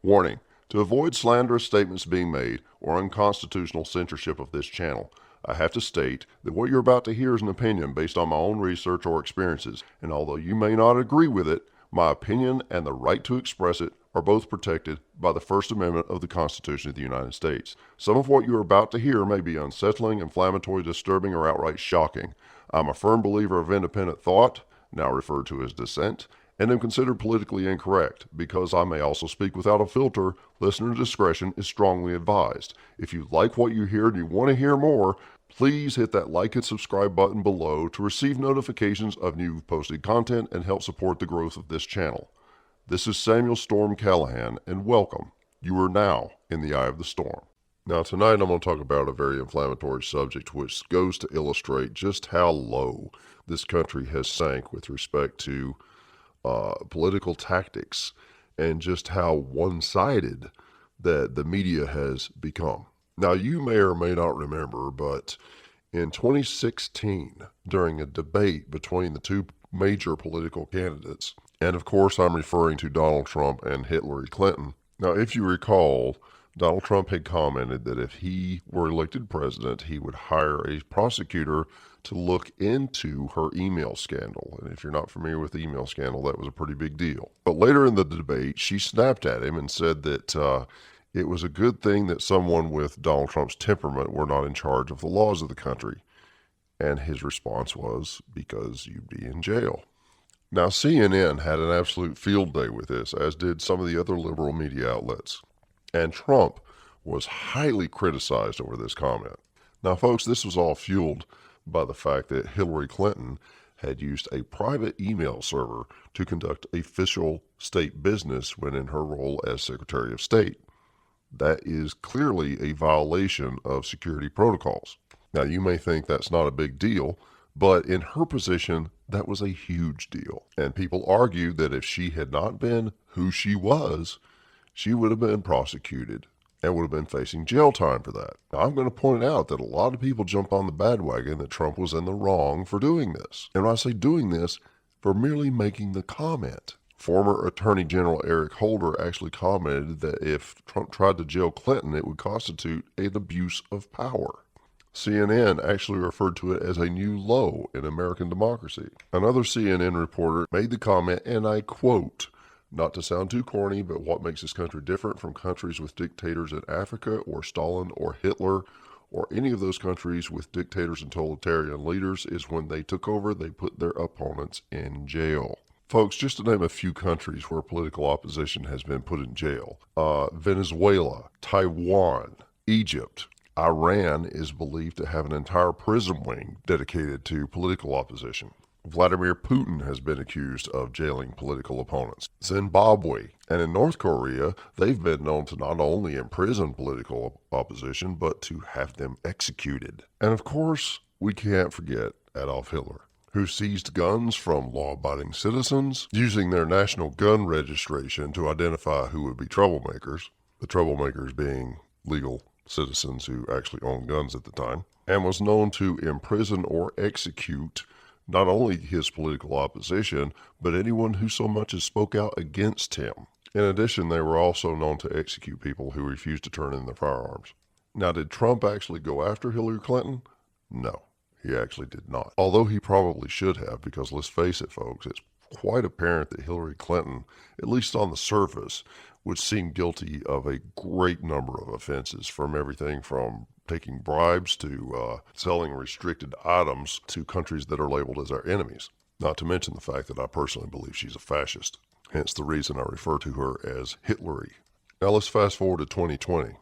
Warning: to avoid slanderous statements being made or unconstitutional censorship of this channel, I have to state that what you're about to hear is an opinion based on my own research or experiences, and although you may not agree with it, my opinion and the right to express it are both protected by the First Amendment of the Constitution of the United States. Some of what you are about to hear may be unsettling, inflammatory, disturbing, or outright shocking. I'm a firm believer of independent thought, now referred to as dissent, and am considered politically incorrect. Because I may also speak without a filter, listener discretion is strongly advised. If you like what you hear and you want to hear more, please hit that like and subscribe button below to receive notifications of new posted content and help support the growth of this channel. This is Samuel Storm Callahan, and welcome. You are now in the eye of the storm. Now tonight I'm going to talk about a very inflammatory subject which goes to illustrate just how low this country has sank with respect to political tactics and just how one-sided that the media has become. Now, you may or may not remember, but in 2016, during a debate between the two major political candidates, and of course I'm referring to Donald Trump and Hillary Clinton. Now, if you recall, Donald Trump had commented that if he were elected president, he would hire a prosecutor to look into her email scandal. And if you're not familiar with the email scandal, that was a pretty big deal. But later in the debate, she snapped at him and said that it was a good thing that someone with Donald Trump's temperament were not in charge of the laws of the country. And his response was, because you'd be in jail. Now, CNN had an absolute field day with this, as did some of the other liberal media outlets. And Trump was highly criticized over this comment. Now, folks, this was all fueled by the fact that Hillary Clinton had used a private email server to conduct official state business when in her role as Secretary of State. That is clearly a violation of security protocols. Now, you may think that's not a big deal, but in her position, that was a huge deal. And people argued that if she had not been who she was, she would have been prosecuted and would have been facing jail time for that. Now, I'm going to point out that a lot of people jump on the bandwagon that Trump was in the wrong for doing this. And when I say doing this, for merely making the comment. Former Attorney General Eric Holder actually commented that if Trump tried to jail Clinton, it would constitute an abuse of power. CNN actually referred to it as a new low in American democracy. Another CNN reporter made the comment, and I quote, "Not to sound too corny, but what makes this country different from countries with dictators in Africa or Stalin or Hitler or any of those countries with dictators and totalitarian leaders is when they took over, they put their opponents in jail." Folks, just to name a few countries where political opposition has been put in jail: Venezuela, Taiwan, Egypt. Iran is believed to have an entire prison wing dedicated to political opposition. Vladimir Putin has been accused of jailing political opponents. Zimbabwe and in North Korea, they've been known to not only imprison political opposition, but to have them executed. And of course, we can't forget Adolf Hitler, who seized guns from law-abiding citizens, using their national gun registration to identify who would be troublemakers, the troublemakers being legal citizens who actually owned guns at the time, and was known to imprison or execute not only his political opposition, but anyone who so much as spoke out against him. In addition, they were also known to execute people who refused to turn in their firearms. Now, did Trump actually go after Hillary Clinton? No, he actually did not. Although he probably should have, because let's face it, folks, it's quite apparent that Hillary Clinton, at least on the surface, would seem guilty of a great number of offenses, from everything from taking bribes to selling restricted items to countries that are labeled as our enemies. Not to mention the fact that I personally believe she's a fascist, hence the reason I refer to her as Hitlery. Now let's fast forward to 2020.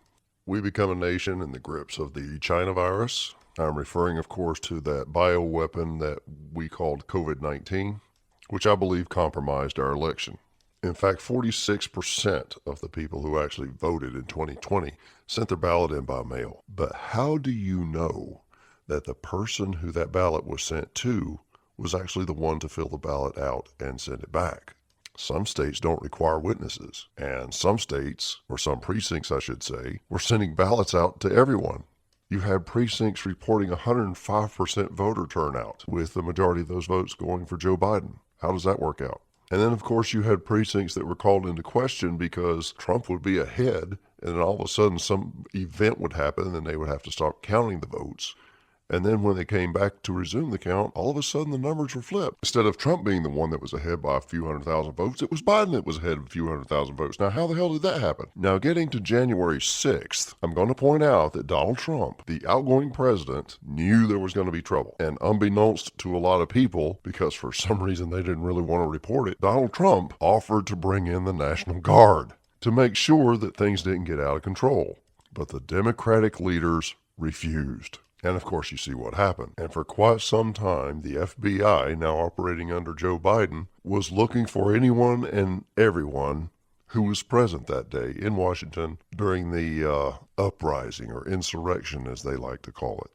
We become a nation in the grips of the China virus. I'm referring, of course, to that bioweapon that we called COVID-19, which I believe compromised our election. In fact, 46% of the people who actually voted in 2020 sent their ballot in by mail. But how do you know that the person who that ballot was sent to was actually the one to fill the ballot out and send it back? Some states don't require witnesses, and some states, or some precincts I should say, were sending ballots out to everyone. You had precincts reporting 105% voter turnout, with the majority of those votes going for Joe Biden. How does that work out? And then, of course, you had precincts that were called into question because Trump would be ahead, and then all of a sudden some event would happen, and then they would have to start counting the votes. And then when they came back to resume the count, all of a sudden the numbers were flipped. Instead of Trump being the one that was ahead by a few 100,000 votes, it was Biden that was ahead of a few 100,000 votes. Now, how the hell did that happen? Now, getting to January 6th, I'm going to point out that Donald Trump, the outgoing president, knew there was going to be trouble. And unbeknownst to a lot of people, because for some reason they didn't really want to report it, Donald Trump offered to bring in the National Guard to make sure that things didn't get out of control. But the Democratic leaders refused. And of course, you see what happened. And for quite some time, the FBI, now operating under Joe Biden, was looking for anyone and everyone who was present that day in Washington during the uprising or insurrection, as they like to call it.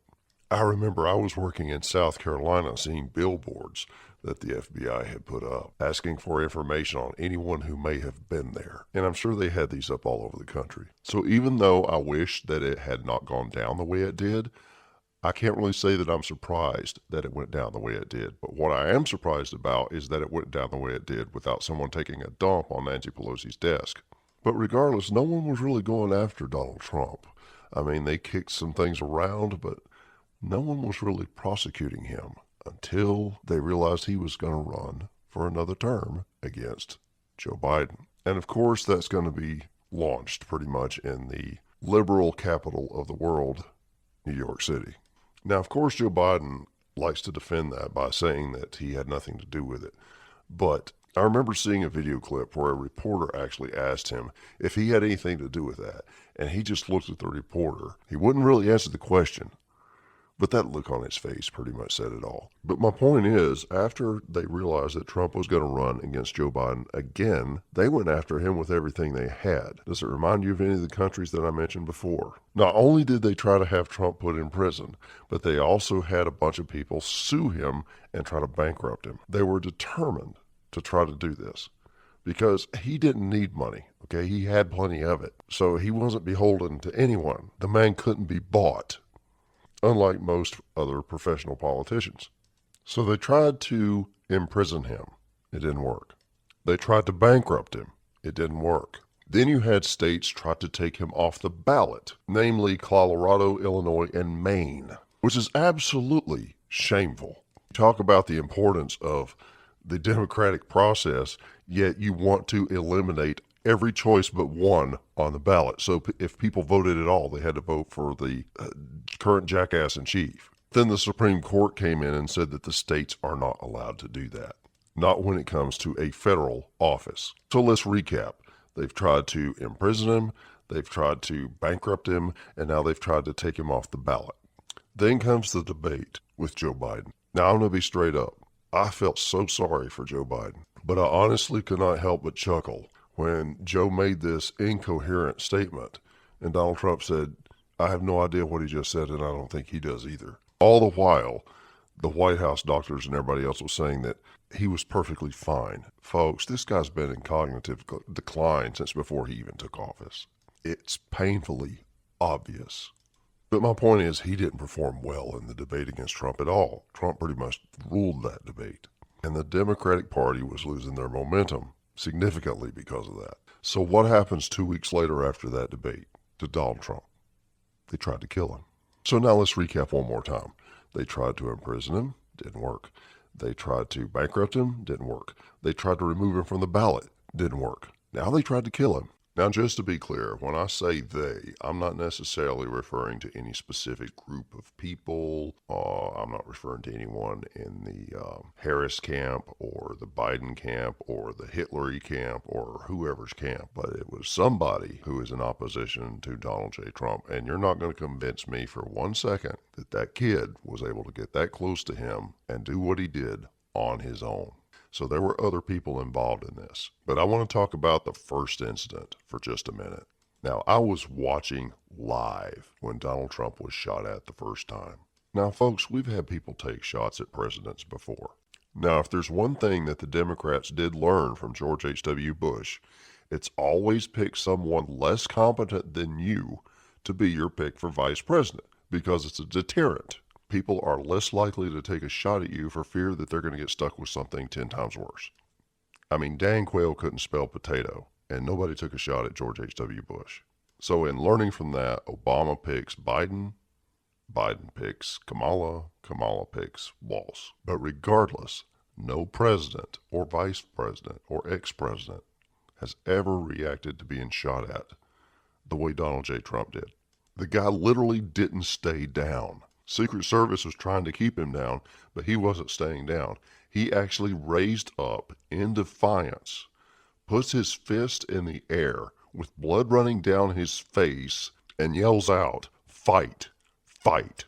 I remember I was working in South Carolina seeing billboards that the FBI had put up asking for information on anyone who may have been there. And I'm sure they had these up all over the country. So even though I wish that it had not gone down the way it did, I can't really say that I'm surprised that it went down the way it did, but what I am surprised about is that it went down the way it did without someone taking a dump on Nancy Pelosi's desk. But regardless, no one was really going after Donald Trump. I mean, they kicked some things around, but no one was really prosecuting him until they realized he was going to run for another term against Joe Biden. And of course, that's going to be launched pretty much in the liberal capital of the world, New York City. Now, of course, Joe Biden likes to defend that by saying that he had nothing to do with it. But I remember seeing a video clip where a reporter actually asked him if he had anything to do with that. And he just looked at the reporter. He wouldn't really answer the question. But that look on his face pretty much said it all. But my point is, after they realized that Trump was going to run against Joe Biden again, they went after him with everything they had. Does it remind you of any of the countries that I mentioned before? Not only did they try to have Trump put in prison, but they also had a bunch of people sue him and try to bankrupt him. They were determined to try to do this because he didn't need money. Okay, he had plenty of it. So he wasn't beholden to anyone. The man couldn't be bought, unlike most other professional politicians. So they tried to imprison him. It didn't work. They tried to bankrupt him. It didn't work. Then you had states try to take him off the ballot, namely Colorado, Illinois, and Maine, which is absolutely shameful. Talk about the importance of the democratic process, yet you want to eliminate every choice but one on the ballot. So if people voted at all, they had to vote for the current jackass in chief. Then the Supreme Court came in and said that the states are not allowed to do that, not when it comes to a federal office. So let's recap. They've tried to imprison him, they've tried to bankrupt him, and now they've tried to take him off the ballot. Then comes the debate with Joe Biden. Now, I'm going to be straight up. I felt so sorry for Joe Biden, but I honestly could not help but chuckle when Joe made this incoherent statement and Donald Trump said, I have no idea what he just said, and I don't think he does either. All the while, the White House doctors and everybody else was saying that he was perfectly fine. Folks, this guy's been in cognitive decline since before he even took office. It's painfully obvious. But my point is, he didn't perform well in the debate against Trump at all. Trump pretty much ruled that debate. And the Democratic Party was losing their momentum significantly because of that. So what happens 2 weeks later after that debate to Donald Trump? They tried to kill him. So now let's recap one more time. They tried to imprison him, didn't work. They tried to bankrupt him, didn't work. They tried to remove him from the ballot, didn't work. Now they tried to kill him. Now, just to be clear, when I say they, I'm not necessarily referring to any specific group of people. I'm not referring to anyone in the Harris camp or the Biden camp or the Hitlery camp or whoever's camp, but it was somebody who is in opposition to Donald J. Trump. And you're not going to convince me for 1 second that that kid was able to get that close to him and do what he did on his own. So there were other people involved in this. But I want to talk about the first incident for just a minute. Now, I was watching live when Donald Trump was shot at the first time. Now, folks, we've had people take shots at presidents before. Now, if there's one thing that the Democrats did learn from George H.W. Bush, it's always pick someone less competent than you to be your pick for vice president, because it's a deterrent. People are less likely to take a shot at you for fear that they're going to get stuck with something 10 times worse. I mean, Dan Quayle couldn't spell potato, and nobody took a shot at George H.W. Bush. So in learning from that, Obama picks Biden, Biden picks Kamala, Kamala picks Walz. But regardless, no president or vice president or ex-president has ever reacted to being shot at the way Donald J. Trump did. The guy literally didn't stay down. Secret Service was trying to keep him down, but he wasn't staying down. He actually raised up in defiance, puts his fist in the air with blood running down his face, and yells out, "Fight, fight,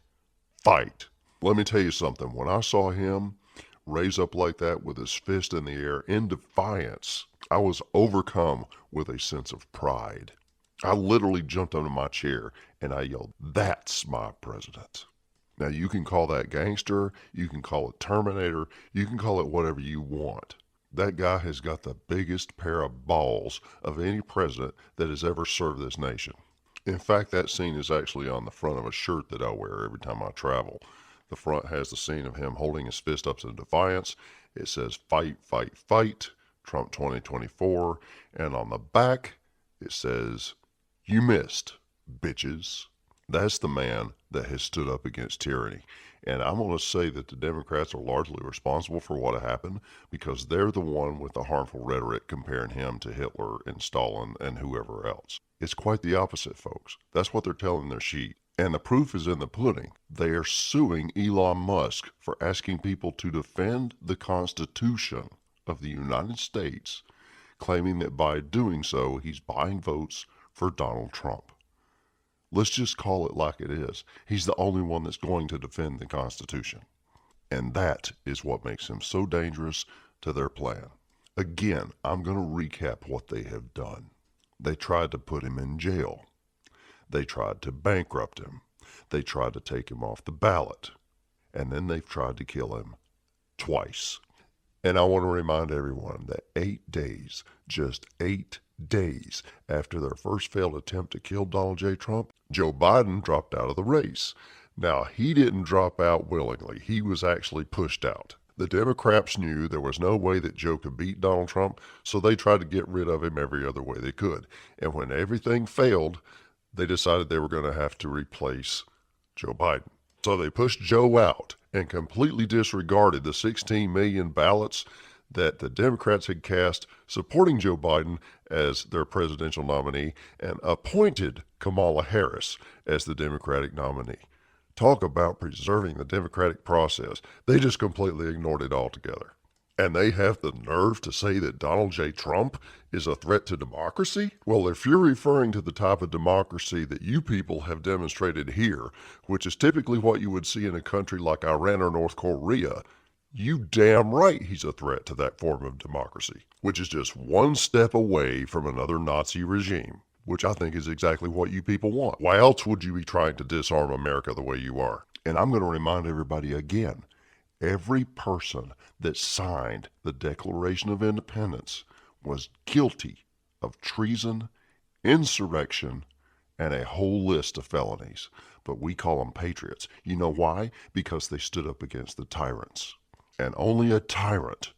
fight." Let me tell you something. When I saw him raise up like that with his fist in the air in defiance, I was overcome with a sense of pride. I literally jumped out of my chair and I yelled, "That's my president." Now, you can call that gangster, you can call it Terminator, you can call it whatever you want. That guy has got the biggest pair of balls of any president that has ever served this nation. In fact, that scene is actually on the front of a shirt that I wear every time I travel. The front has the scene of him holding his fist up in defiance. It says, "Fight, fight, fight, Trump 2024. And on the back, it says, "You missed, bitches." That's the man that has stood up against tyranny. And I'm going to say that the Democrats are largely responsible for what happened because they're the one with the harmful rhetoric comparing him to Hitler and Stalin and whoever else. It's quite the opposite, folks. That's what they're telling their sheet. And the proof is in the pudding. They are suing Elon Musk for asking people to defend the Constitution of the United States, claiming that by doing so, he's buying votes for Donald Trump. Let's just call it like it is. He's the only one that's going to defend the Constitution. And that is what makes him so dangerous to their plan. Again, I'm going to recap what they have done. They tried to put him in jail. They tried to bankrupt him. They tried to take him off the ballot. And then they've tried to kill him twice. And I want to remind everyone that 8 days, just 8 days after their first failed attempt to kill Donald J. Trump, Joe Biden dropped out of the race. Now, he didn't drop out willingly. He was actually pushed out. The Democrats knew there was no way that Joe could beat Donald Trump, so they tried to get rid of him every other way they could. And when everything failed, they decided they were going to have to replace Joe Biden. So they pushed Joe out and completely disregarded the 16 million ballots that the Democrats had cast supporting Joe Biden as their presidential nominee and appointed Kamala Harris as the Democratic nominee. Talk about preserving the democratic process. They just completely ignored it altogether. And they have the nerve to say that Donald J. Trump is a threat to democracy? Well, if you're referring to the type of democracy that you people have demonstrated here, which is typically what you would see in a country like Iran or North Korea, you damn right he's a threat to that form of democracy, which is just one step away from another Nazi regime, which I think is exactly what you people want. Why else would you be trying to disarm America the way you are? And I'm going to remind everybody again, every person that signed the Declaration of Independence was guilty of treason, insurrection, and a whole list of felonies. But we call them patriots. You know why? Because they stood up against the tyrants. And only a tyrant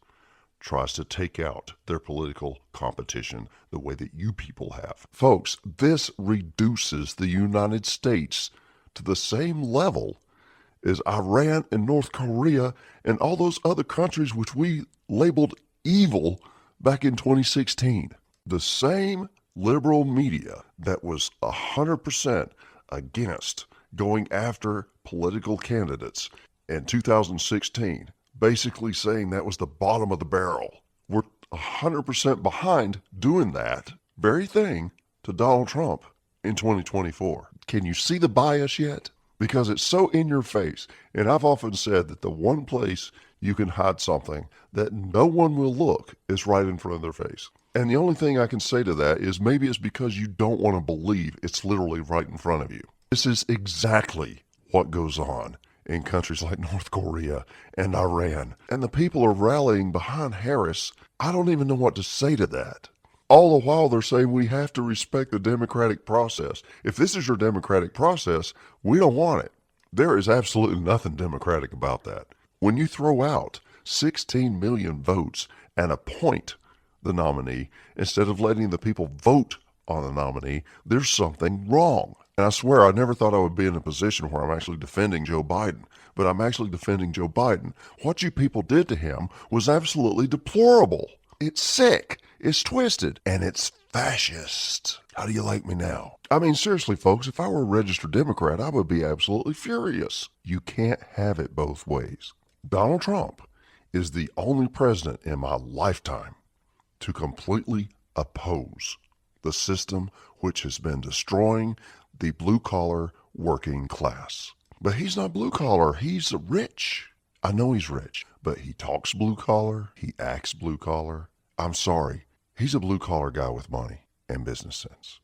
tries to take out their political competition the way that you people have. Folks, this reduces the United States to the same level as Iran and North Korea and all those other countries which we labeled evil back in 2016. The same liberal media that was 100% against going after political candidates in 2016, basically saying that was the bottom of the barrel. We're 100% behind doing that very thing to Donald Trump in 2024. Can you see the bias yet? Because it's so in your face. And I've often said that the one place you can hide something that no one will look is right in front of their face. And the only thing I can say to that is maybe it's because you don't want to believe it's literally right in front of you. This is exactly what goes on in countries like North Korea and Iran. And the people are rallying behind Harris. I don't even know what to say to that. All the while they're saying we have to respect the democratic process. If this is your democratic process, we don't want it. There is absolutely nothing democratic about that. When you throw out 16 million votes and appoint the nominee instead of letting the people vote on the nominee, there's something wrong. And I swear I never thought I would be in a position where I'm actually defending Joe Biden, but I'm actually defending Joe Biden. What you people did to him was absolutely deplorable. It's sick, it's twisted, and it's fascist. How do you like me now? I mean, seriously, folks, if I were a registered Democrat, I would be absolutely furious. You can't have it both ways. Donald Trump is the only president in my lifetime to completely oppose the system which has been destroying the blue-collar working class. But he's not blue-collar, he's rich. I know he's rich, but he talks blue-collar, he acts blue-collar. I'm sorry, he's a blue-collar guy with money and business sense.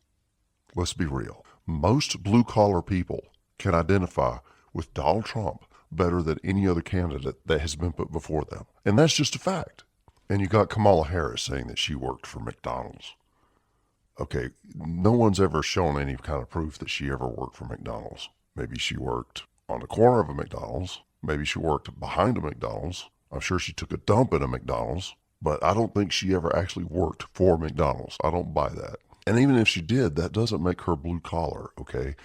Let's be real. Most blue-collar people can identify with Donald Trump better than any other candidate that has been put before them. And that's just a fact. And you got Kamala Harris saying that she worked for McDonald's. Okay, no one's ever shown any kind of proof that she ever worked for McDonald's. Maybe she worked on the corner of a McDonald's. Maybe she worked behind a McDonald's. I'm sure she took a dump at a McDonald's, but I don't think she ever actually worked for McDonald's. I don't buy that. And even if she did, that doesn't make her blue collar, okay?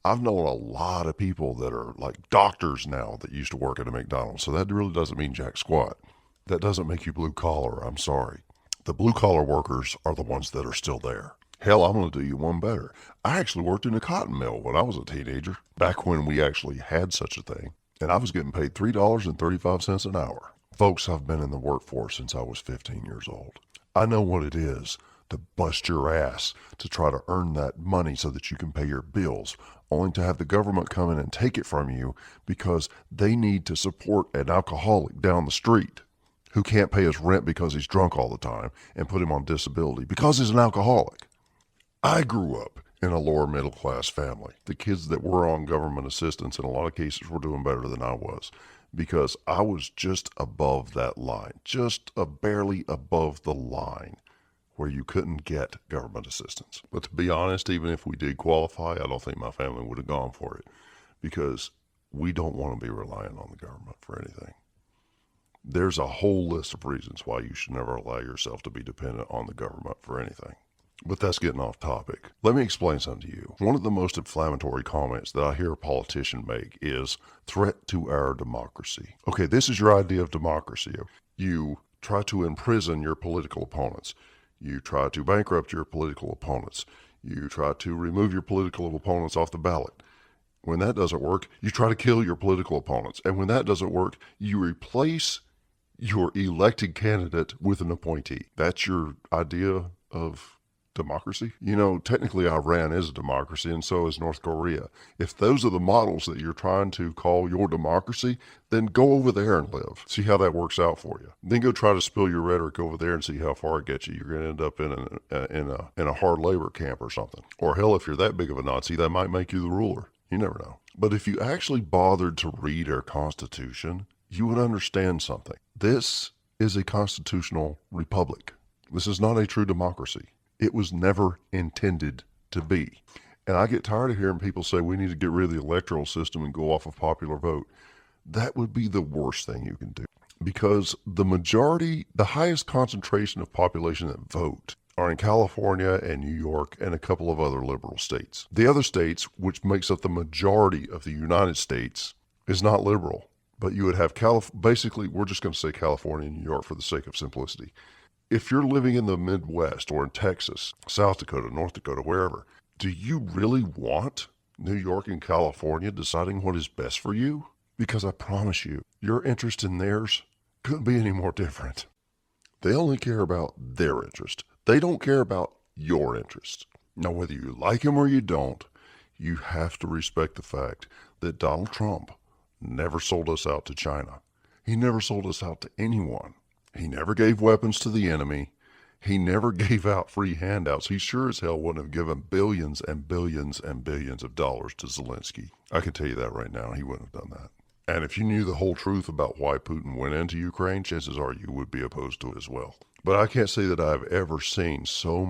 I've known a lot of people that are like doctors now that used to work at a McDonald's, so that really doesn't mean jack squat. That doesn't make you blue collar, I'm sorry. The blue collar workers are the ones that are still there. Hell, I'm going to do you one better. I actually worked in a cotton mill when I was a teenager, back when we actually had such a thing, and I was getting paid $3.35 an hour. Folks, I've been in the workforce since I was 15 years old. I know what it is to bust your ass to try to earn that money so that you can pay your bills, only to have the government come in and take it from you because they need to support an alcoholic down the street who can't pay his rent because he's drunk all the time and put him on disability because he's an alcoholic. I grew up in a lower middle class family. The kids that were on government assistance in a lot of cases were doing better than I was because I was just above that line, just barely above the line where you couldn't get government assistance. But to be honest, even if we did qualify, I don't think my family would have gone for it because we don't want to be reliant on the government for anything. There's a whole list of reasons why you should never allow yourself to be dependent on the government for anything. But that's getting off topic. Let me explain something to you. One of the most inflammatory comments that I hear a politician make is threat to our democracy. Okay, this is your idea of democracy. You try to imprison your political opponents. You try to bankrupt your political opponents. You try to remove your political opponents off the ballot. When that doesn't work, you try to kill your political opponents. And when that doesn't work, you replace your elected candidate with an appointee. That's your idea of democracy? You know, technically Iran is a democracy and so is North Korea. If those are the models that you're trying to call your democracy, then go over there and live. See how that works out for you. Then go try to spill your rhetoric over there and see how far it gets you. You're going to end up in a hard labor camp or something. Or hell, if you're that big of a Nazi, that might make you the ruler. You never know. But if you actually bothered to read our Constitution, you would understand something. This is a constitutional republic. This is not a true democracy. It was never intended to be. And I get tired of hearing people say we need to get rid of the electoral system and go off of popular vote. That would be the worst thing you can do. Because the majority, the highest concentration of population that vote are in California and New York and a couple of other liberal states. The other states, which makes up the majority of the United States, is not liberal. But you would have basically, we're just going to say California and New York for the sake of simplicity. If you're living in the Midwest or in Texas, South Dakota, North Dakota, wherever, do you really want New York and California deciding what is best for you? Because I promise you, your interest in theirs couldn't be any more different. They only care about their interest. They don't care about your interest. Now, whether you like him or you don't, you have to respect the fact that Donald Trump never sold us out to China. He never sold us out to anyone. He never gave weapons to the enemy. He never gave out free handouts. He sure as hell wouldn't have given billions and billions and billions of dollars to Zelensky. I can tell you that right now. He wouldn't have done that. And if you knew the whole truth about why Putin went into Ukraine, chances are you would be opposed to it as well. But I can't say that I've ever seen so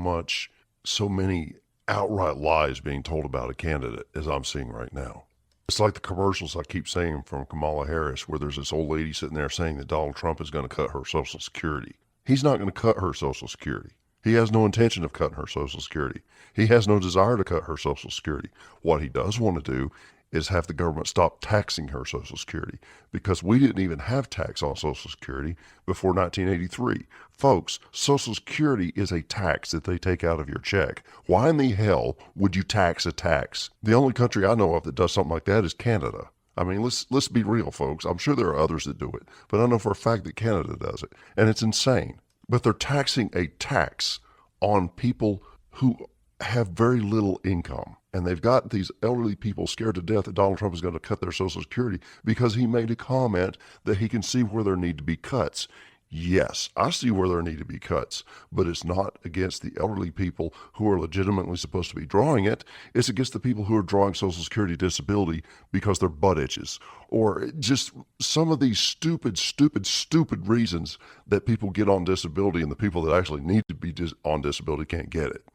many outright lies being told about a candidate as I'm seeing right now. It's like the commercials I keep saying from Kamala Harris, where there's this old lady sitting there saying that Donald Trump is going to cut her Social Security. He's not going to cut her Social Security. He has no intention of cutting her Social Security. He has no desire to cut her Social Security. What he does want to do is have the government stop taxing her Social Security, because we didn't even have tax on Social Security before 1983. Folks, Social Security is a tax that they take out of your check. Why in the hell would you tax a tax? The only country I know of that does something like that is Canada. I mean, let's be real, folks. I'm sure there are others that do it, but I know for a fact that Canada does it, and it's insane. But they're taxing a tax on people who have very little income. And they've got these elderly people scared to death that Donald Trump is going to cut their Social Security because he made a comment that he can see where there need to be cuts. Yes, I see where there need to be cuts, but it's not against the elderly people who are legitimately supposed to be drawing it. It's against the people who are drawing Social Security disability because their butt itches, or just some of these stupid reasons that people get on disability, and the people that actually need to be on disability can't get it.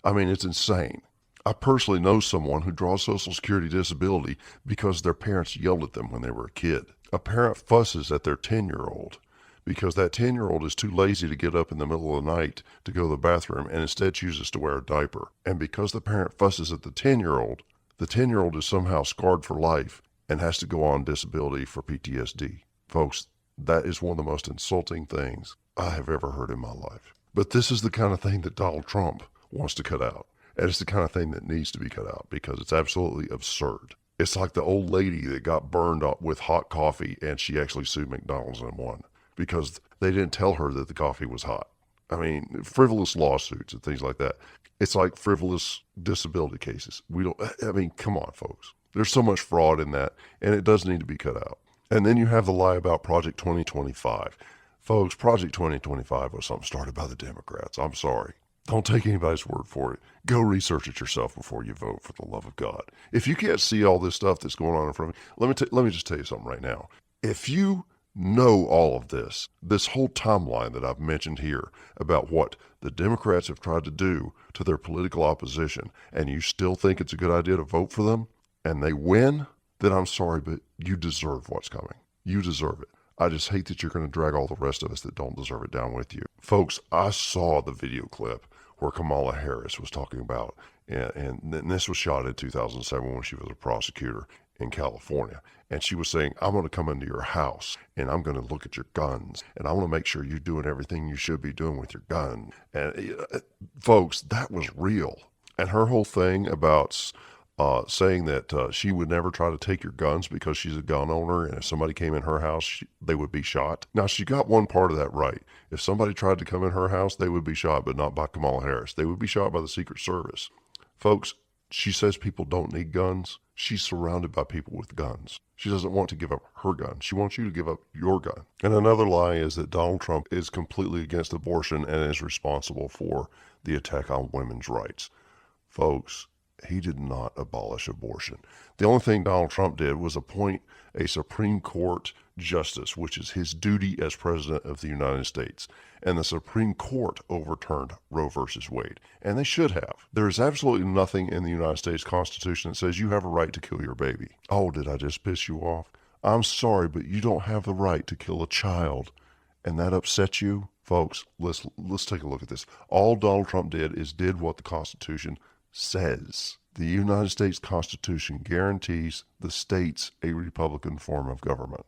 I mean, it's insane. I personally know someone who draws Social Security disability because their parents yelled at them when they were a kid. A parent fusses at their 10-year-old because that 10-year-old is too lazy to get up in the middle of the night to go to the bathroom and instead chooses to wear a diaper. And because the parent fusses at the 10-year-old is somehow scarred for life and has to go on disability for PTSD. Folks, that is one of the most insulting things I have ever heard in my life. But this is the kind of thing that Donald Trump wants to cut out. And it's the kind of thing that needs to be cut out because it's absolutely absurd. It's like the old lady that got burned up with hot coffee and she actually sued McDonald's and won because they didn't tell her that the coffee was hot. I mean, frivolous lawsuits and things like that. It's like frivolous disability cases. Come on, folks. There's so much fraud in that, and it does need to be cut out. And then you have the lie about Project 2025. Folks, Project 2025 was something started by the Democrats. I'm sorry. Don't take anybody's word for it. Go research it yourself before you vote, for the love of God. If you can't see all this stuff that's going on in front of you, let me just tell you something right now. If you know all of this whole timeline that I've mentioned here about what the Democrats have tried to do to their political opposition, and you still think it's a good idea to vote for them, and they win, then I'm sorry, but you deserve what's coming. You deserve it. I just hate that you're going to drag all the rest of us that don't deserve it down with you. Folks, I saw the video clip where Kamala Harris was talking about, and this was shot in 2007 when she was a prosecutor in California. And she was saying, I'm going to come into your house and I'm going to look at your guns and I want to make sure you're doing everything you should be doing with your gun. And folks, that was real. And her whole thing about saying that she would never try to take your guns because she's a gun owner, and if somebody came in her house, they would be shot. Now, she got one part of that right. If somebody tried to come in her house, they would be shot, but not by Kamala Harris. They would be shot by the Secret Service. Folks, she says people don't need guns. She's surrounded by people with guns. She doesn't want to give up her gun. She wants you to give up your gun. And another lie is that Donald Trump is completely against abortion and is responsible for the attack on women's rights. Folks, he did not abolish abortion. The only thing Donald Trump did was appoint a Supreme Court justice, which is his duty as President of the United States. And the Supreme Court overturned Roe versus Wade. And they should have. There is absolutely nothing in the United States Constitution that says you have a right to kill your baby. Oh, did I just piss you off? I'm sorry, but you don't have the right to kill a child. And that upsets you? Folks, let's take a look at this. All Donald Trump did what the Constitution says. The United States Constitution guarantees the states a Republican form of government.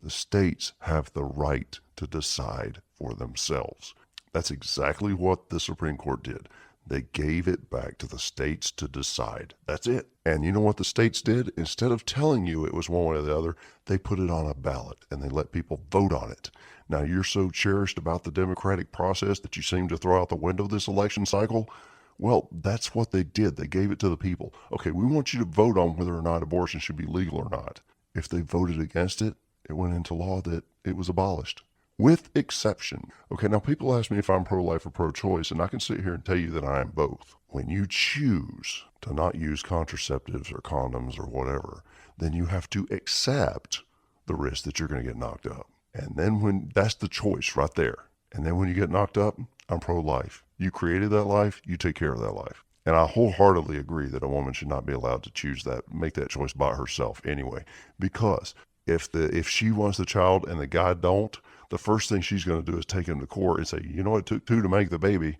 The states have the right to decide for themselves. That's exactly what the Supreme Court did. They gave it back to the states to decide. That's it. And you know what the states did? Instead of telling you it was one way or the other, they put it on a ballot and they let people vote on it. Now, you're so cherished about the democratic process that you seem to throw out the window this election cycle. Well, that's what they did. They gave it to the people. Okay, we want you to vote on whether or not abortion should be legal or not. If they voted against it, it went into law that it was abolished. With exception. Okay, now people ask me if I'm pro-life or pro-choice, and I can sit here and tell you that I am both. When you choose to not use contraceptives or condoms or whatever, then you have to accept the risk that you're going to get knocked up. And then when that's the choice right there. And then when you get knocked up, I'm pro-life. You created that life, you take care of that life. And I wholeheartedly agree that a woman should not be allowed to choose that, make that choice by herself anyway. Because if she wants the child and the guy don't, the first thing she's going to do is take him to court and say, you know, it took two to make the baby.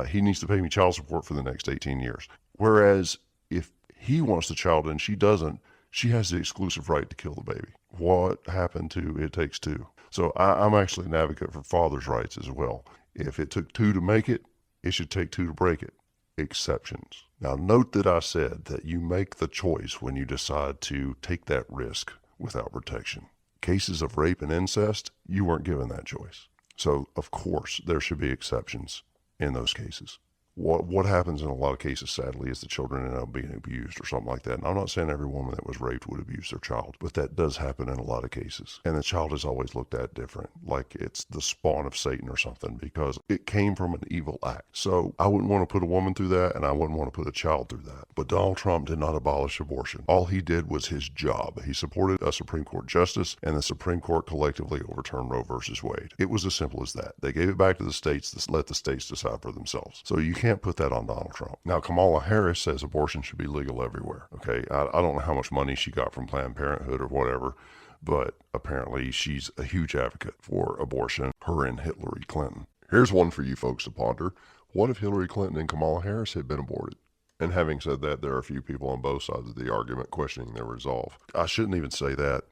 He needs to pay me child support for the next 18 years. Whereas if he wants the child and she doesn't, she has the exclusive right to kill the baby. What happened to It Takes Two? So I'm actually an advocate for fathers' rights as well. If it took two to make it, it should take two to break it. Exceptions. Now note that I said that you make the choice when you decide to take that risk without protection. Cases of rape and incest, you weren't given that choice. So of course there should be exceptions in those cases. What happens in a lot of cases, sadly, is the children end up being abused or something like that. And I'm not saying every woman that was raped would abuse their child, but that does happen in a lot of cases. And the child is always looked at different, like it's the spawn of Satan or something, because it came from an evil act. So I wouldn't want to put a woman through that, and I wouldn't want to put a child through that. But Donald Trump did not abolish abortion. All he did was his job. He supported a Supreme Court justice, and the Supreme Court collectively overturned Roe versus Wade. It was as simple as that. They gave it back to the states to let the states decide for themselves. So you can't put that on Donald Trump. Now, Kamala Harris says abortion should be legal everywhere. Okay, I don't know how much money she got from Planned Parenthood or whatever, but apparently she's a huge advocate for abortion, her and Hillary Clinton. Here's one for you folks to ponder. What if Hillary Clinton and Kamala Harris had been aborted? And having said that, there are a few people on both sides of the argument questioning their resolve. I shouldn't even say that,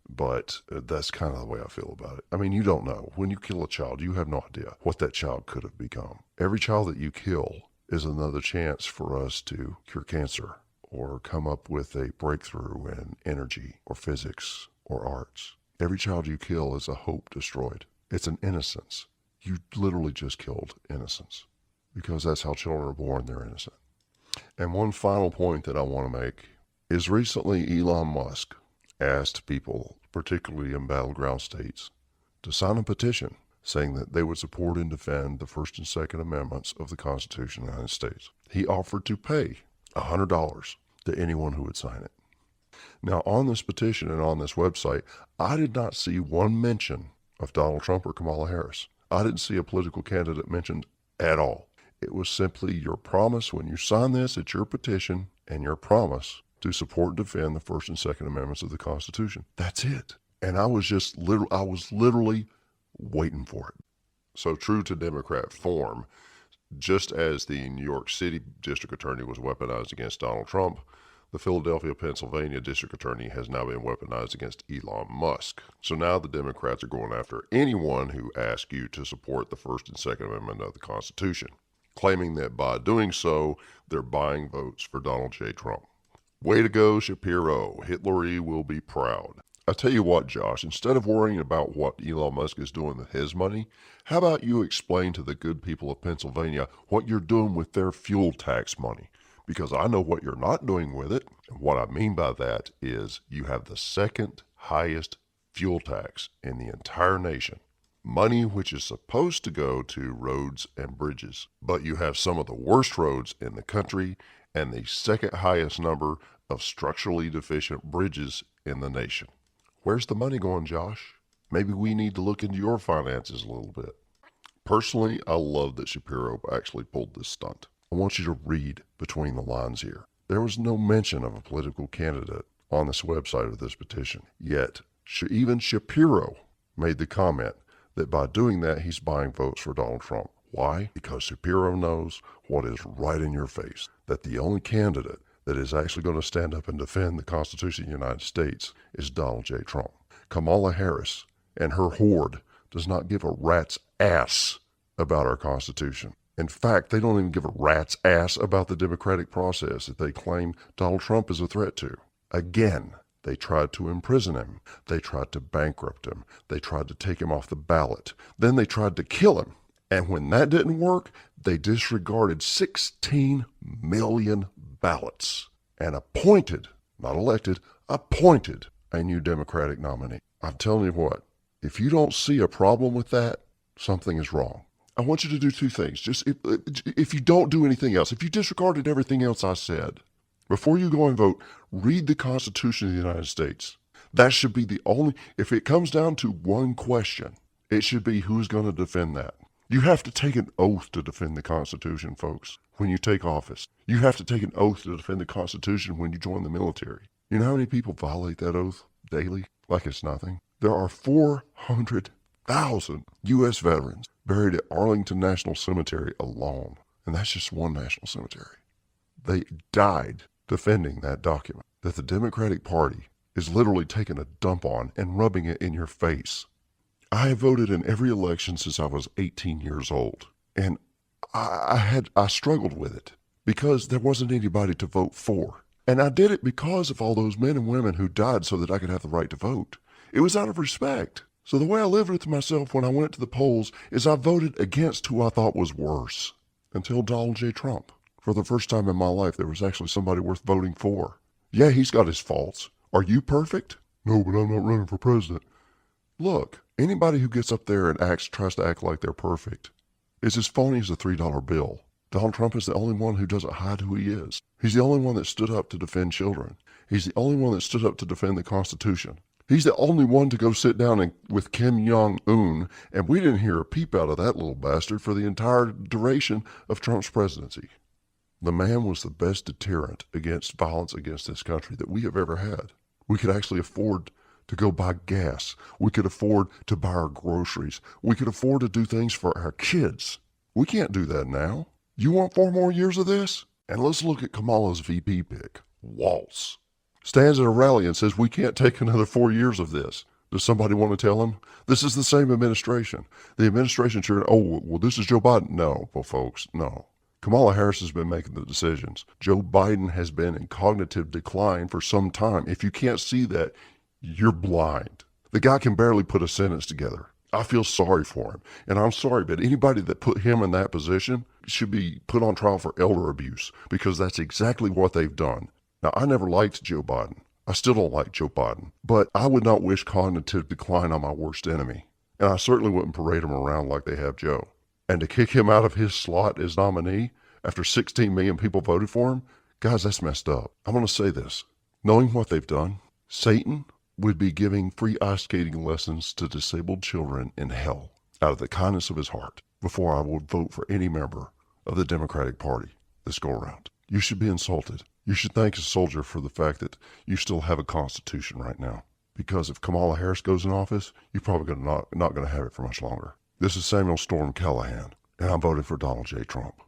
but that's kind of the way I feel about it. I mean, you don't know. When you kill a child, you have no idea what that child could have become. Every child that you kill is another chance for us to cure cancer or come up with a breakthrough in energy or physics or arts. Every child you kill is a hope destroyed. It's an innocence. You literally just killed innocence, because that's how children are born. They're innocent. And one final point that I want to make is recently Elon Musk asked people, particularly in battleground states, to sign a petition saying that they would support and defend the First and Second Amendments of the Constitution of the United States. He offered to pay $100 to anyone who would sign it. Now, on this petition and on this website, I did not see one mention of Donald Trump or Kamala Harris. I didn't see a political candidate mentioned at all. It was simply your promise when you sign this, it's your petition and your promise to support and defend the First and Second Amendments of the Constitution. That's it. And I was literally waiting for it. So true to Democrat form, just as the New York City district attorney was weaponized against Donald Trump, the Philadelphia, Pennsylvania district attorney has now been weaponized against Elon Musk. So now the Democrats are going after anyone who asks you to support the First and Second Amendment of the Constitution, claiming that by doing so, they're buying votes for Donald J. Trump. Way to go, Shapiro. Hillary will be proud. I tell you what, Josh, instead of worrying about what Elon Musk is doing with his money, how about you explain to the good people of Pennsylvania what you're doing with their fuel tax money? Because I know what you're not doing with it. And what I mean by that is you have the second highest fuel tax in the entire nation. Money which is supposed to go to roads and bridges. But you have some of the worst roads in the country and the second highest number of structurally deficient bridges in the nation. Where's the money going, Josh? Maybe we need to look into your finances a little bit. Personally, I love that Shapiro actually pulled this stunt. I want you to read between the lines here. There was no mention of a political candidate on this website of this petition. Yet, even Shapiro made the comment that by doing that, he's buying votes for Donald Trump. Why? Because Shapiro knows what is right in your face, that the only candidate that is actually going to stand up and defend the Constitution of the United States is Donald J. Trump. Kamala Harris and her horde does not give a rat's ass about our Constitution. In fact, they don't even give a rat's ass about the democratic process that they claim Donald Trump is a threat to. Again, they tried to imprison him. They tried to bankrupt him. They tried to take him off the ballot. Then they tried to kill him. And when that didn't work, they disregarded 16 million ballots and appointed, not elected, appointed a new Democratic nominee. I'm telling you what, if you don't see a problem with that, something is wrong. I want you to do two things. Just if you don't do anything else, if you disregarded everything else I said, before you go and vote, read the Constitution of the United States. That should be the only, if it comes down to one question, it should be who's going to defend that. You have to take an oath to defend the Constitution, folks, when you take office. You have to take an oath to defend the Constitution when you join the military. You know how many people violate that oath daily? Like it's nothing. There are 400 100,000 U.S. veterans buried at Arlington National Cemetery alone. And that's just one national cemetery. They died defending that document that the Democratic Party is literally taking a dump on and rubbing it in your face. I have voted in every election since I was 18 years old. And I struggled with it because there wasn't anybody to vote for. And I did it because of all those men and women who died so that I could have the right to vote. It was out of respect. So the way I lived with myself when I went to the polls is I voted against who I thought was worse. Until Donald J. Trump. For the first time in my life, there was actually somebody worth voting for. Yeah, he's got his faults. Are you perfect? No, but I'm not running for president. Look, anybody who gets up there and tries to act like they're perfect is as phony as a $3 bill. Donald Trump is the only one who doesn't hide who he is. He's the only one that stood up to defend children. He's the only one that stood up to defend the Constitution. He's the only one to go sit down with Kim Jong-un, and we didn't hear a peep out of that little bastard for the entire duration of Trump's presidency. The man was the best deterrent against violence against this country that we have ever had. We could actually afford to go buy gas. We could afford to buy our groceries. We could afford to do things for our kids. We can't do that now. You want 4 more years of this? And let's look at Kamala's VP pick, Waltz. Stands at a rally and says, we can't take another 4 years of this. Does somebody want to tell him? This is the same administration. The administration sure, oh, well, this is Joe Biden. No, well, folks, no. Kamala Harris has been making the decisions. Joe Biden has been in cognitive decline for some time. If you can't see that, you're blind. The guy can barely put a sentence together. I feel sorry for him. And I'm sorry, but anybody that put him in that position should be put on trial for elder abuse because that's exactly what they've done. Now, I never liked Joe Biden. I still don't like Joe Biden. But I would not wish cognitive decline on my worst enemy. And I certainly wouldn't parade him around like they have Joe. And to kick him out of his slot as nominee after 16 million people voted for him, guys, that's messed up. I'm going to say this. Knowing what they've done, Satan would be giving free ice skating lessons to disabled children in hell out of the kindness of his heart before I would vote for any member of the Democratic Party this go around. You should be insulted. You should thank a soldier for the fact that you still have a constitution right now. Because if Kamala Harris goes in office, you're probably not going to have it for much longer. This is Samuel Storm Callahan, and I'm voting for Donald J. Trump.